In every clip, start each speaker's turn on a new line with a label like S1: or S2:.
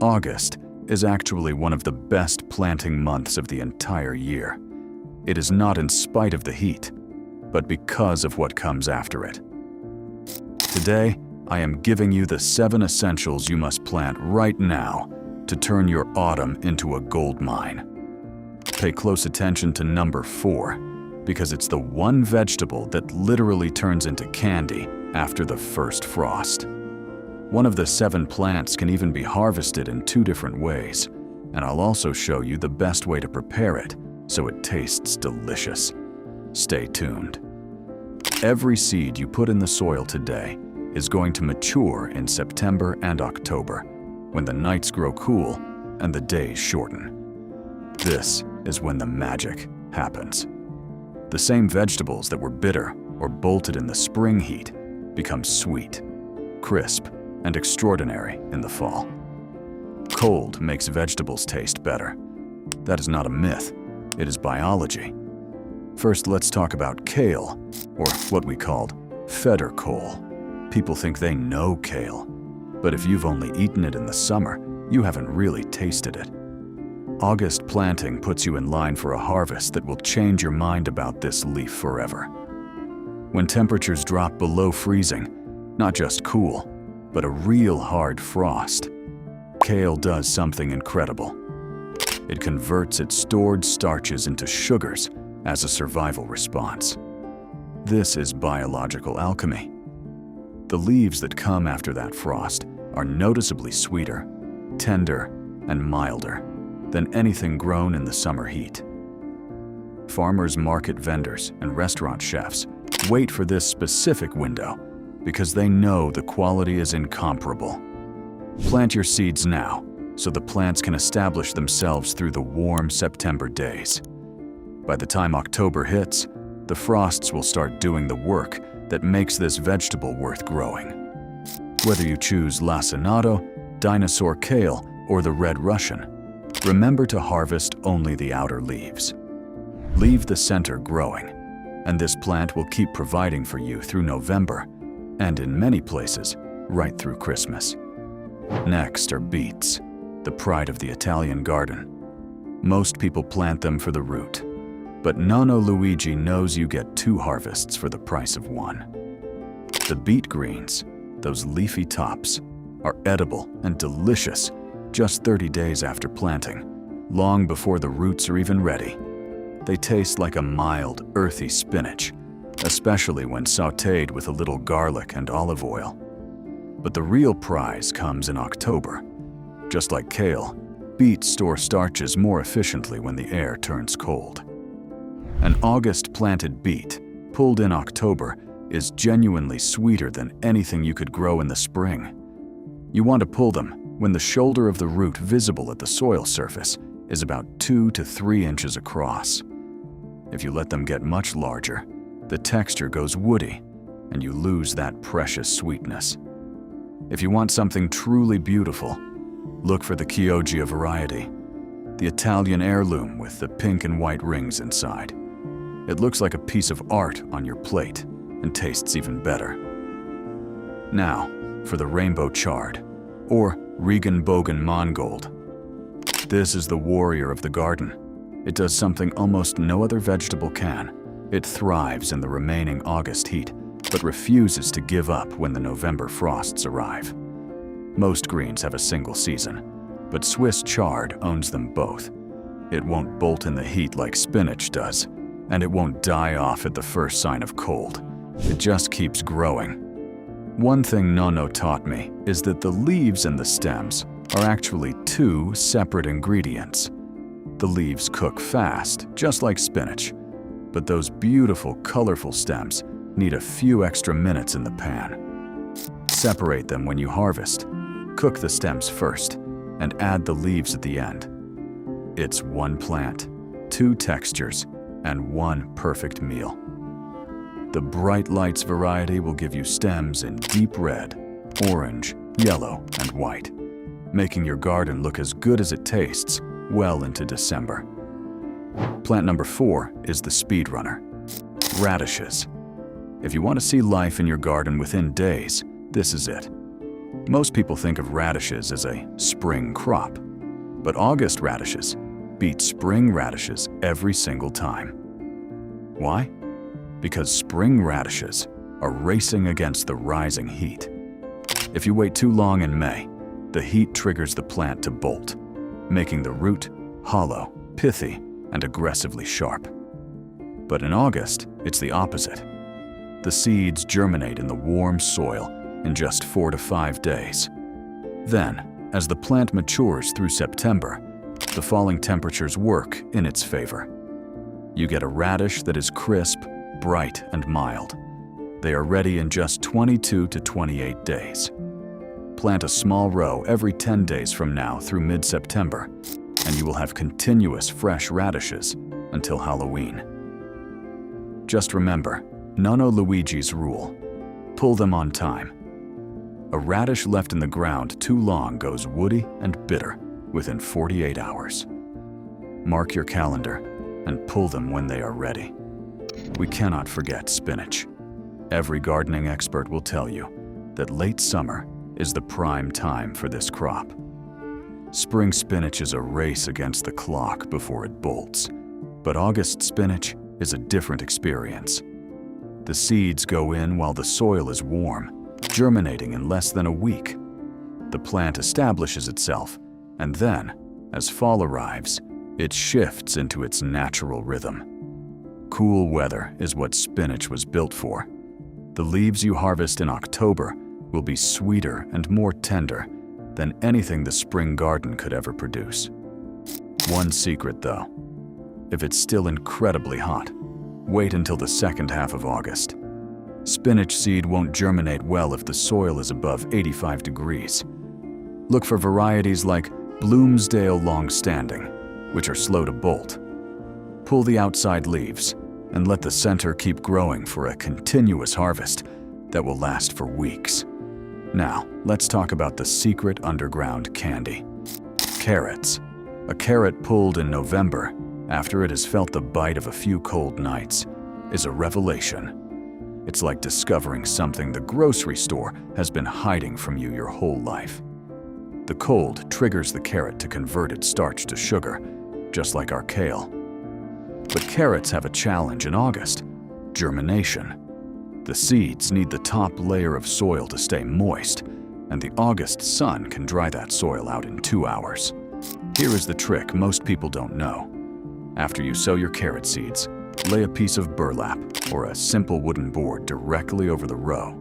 S1: August is actually one of the best planting months of the entire year. It is not in spite of the heat, but because of what comes after it. Today, I am giving you the 7 essentials you must plant right now to turn your autumn into a gold mine. Pay close attention to number 4, because it's the one vegetable that literally turns into candy after the first frost. One of the 7 plants can even be harvested in 2 different ways, and I'll also show you the best way to prepare it so it tastes delicious. Stay tuned. Every seed you put in the soil today is going to mature in September and October, when the nights grow cool and the days shorten. This is when the magic happens. The same vegetables that were bitter or bolted in the spring heat become sweet, crisp, and extraordinary in the fall. Cold makes vegetables taste better. That is not a myth, it is biology. First, let's talk about kale, or what we called federkohl. People think they know kale, but if you've only eaten it in the summer, you haven't really tasted it. August planting puts you in line for a harvest that will change your mind about this leaf forever. When temperatures drop below freezing, not just cool, but a real hard frost, kale does something incredible. It converts its stored starches into sugars as a survival response. This is biological alchemy. The leaves that come after that frost are noticeably sweeter, tender, and milder than anything grown in the summer heat. Farmers market vendors and restaurant chefs wait for this specific window because they know the quality is incomparable. Plant your seeds now so the plants can establish themselves through the warm September days. By the time October hits, the frosts will start doing the work that makes this vegetable worth growing. Whether you choose lacinato, dinosaur kale, or the red Russian, remember to harvest only the outer leaves. Leave the center growing, and this plant will keep providing for you through November, and in many places, right through Christmas. Next are beets, the pride of the Italian garden. Most people plant them for the root, but Nonno Luigi knows you get 2 harvests for the price of 1. The beet greens, those leafy tops, are edible and delicious just 30 days after planting, long before the roots are even ready. They taste like a mild, earthy spinach, especially when sautéed with a little garlic and olive oil. But the real prize comes in October. Just like kale, beets store starches more efficiently when the air turns cold. An August-planted beet, pulled in October, is genuinely sweeter than anything you could grow in the spring. You want to pull them when the shoulder of the root visible at the soil surface is about 2 to 3 inches across. If you let them get much larger, the texture goes woody, and you lose that precious sweetness. If you want something truly beautiful, look for the Chioggia variety, the Italian heirloom with the pink and white rings inside. It looks like a piece of art on your plate and tastes even better. Now, for the rainbow chard, or Regenbogen Mangold. This is the warrior of the garden. It does something almost no other vegetable can. It thrives in the remaining August heat, but refuses to give up when the November frosts arrive. Most greens have a single season, but Swiss chard owns them both. It won't bolt in the heat like spinach does, and it won't die off at the first sign of cold. It just keeps growing. One thing Nonno taught me is that the leaves and the stems are actually 2 separate ingredients. The leaves cook fast, just like spinach, but those beautiful, colorful stems need a few extra minutes in the pan. Separate them when you harvest. Cook the stems first, and add the leaves at the end. It's 1 plant, 2 textures, and 1 perfect meal. The Bright Lights variety will give you stems in deep red, orange, yellow, and white, making your garden look as good as it tastes well into December. Plant number 4 is the speedrunner, radishes. If you want to see life in your garden within days, this is it. Most people think of radishes as a spring crop, but August radishes beat spring radishes every single time. Why? Because spring radishes are racing against the rising heat. If you wait too long in May, the heat triggers the plant to bolt, making the root hollow, pithy, and aggressively sharp. But in August, it's the opposite. The seeds germinate in the warm soil in just 4 to 5 days. Then, as the plant matures through September, the falling temperatures work in its favor. You get a radish that is crisp, bright, and mild. They are ready in just 22 to 28 days. Plant a small row every 10 days from now through mid-September, and you will have continuous fresh radishes until Halloween. Just remember, Nonno Luigi's rule: pull them on time. A radish left in the ground too long goes woody and bitter within 48 hours. Mark your calendar and pull them when they are ready. We cannot forget spinach. Every gardening expert will tell you that late summer is the prime time for this crop. Spring spinach is a race against the clock before it bolts, but August spinach is a different experience. The seeds go in while the soil is warm, germinating in less than a week. The plant establishes itself, and then, as fall arrives, it shifts into its natural rhythm. Cool weather is what spinach was built for. The leaves you harvest in October will be sweeter and more tender than anything the spring garden could ever produce. One secret though: if it's still incredibly hot, wait until the second half of August. Spinach seed won't germinate well if the soil is above 85 degrees. Look for varieties like Bloomsdale Longstanding, which are slow to bolt. Pull the outside leaves and let the center keep growing for a continuous harvest that will last for weeks. Now, let's talk about the secret underground candy: carrots. A carrot pulled in November, after it has felt the bite of a few cold nights, is a revelation. It's like discovering something the grocery store has been hiding from you your whole life. The cold triggers the carrot to convert its starch to sugar, just like our kale. But carrots have a challenge in August: germination. The seeds need the top layer of soil to stay moist, and the August sun can dry that soil out in 2 hours. Here is the trick most people don't know. After you sow your carrot seeds, lay a piece of burlap or a simple wooden board directly over the row.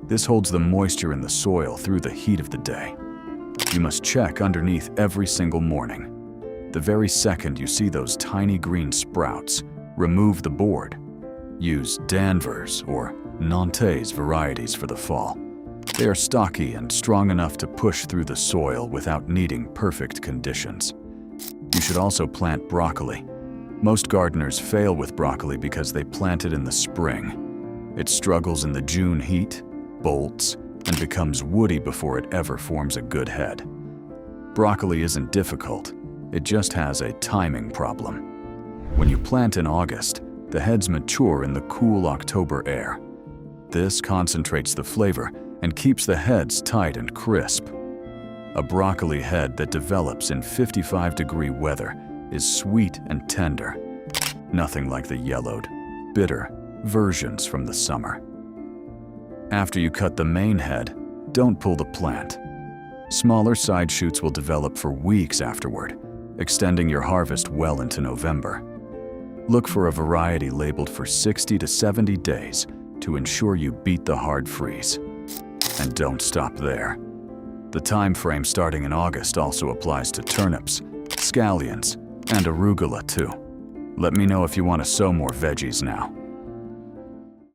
S1: This holds the moisture in the soil through the heat of the day. You must check underneath every single morning. The very second you see those tiny green sprouts, remove the board. Use Danvers or Nantes varieties for the fall. They are stocky and strong enough to push through the soil without needing perfect conditions. You should also plant broccoli. Most gardeners fail with broccoli because they plant it in the spring. It struggles in the June heat, bolts, and becomes woody before it ever forms a good head. Broccoli isn't difficult, it just has a timing problem. When you plant in August, the heads mature in the cool October air. This concentrates the flavor and keeps the heads tight and crisp. A broccoli head that develops in 55-degree weather is sweet and tender, nothing like the yellowed, bitter versions from the summer. After you cut the main head, don't pull the plant. Smaller side shoots will develop for weeks afterward, extending your harvest well into November. Look for a variety labeled for 60 to 70 days to ensure you beat the hard freeze. And don't stop there. The time frame starting in August also applies to turnips, scallions, and arugula too. Let me know if you want to sow more veggies now.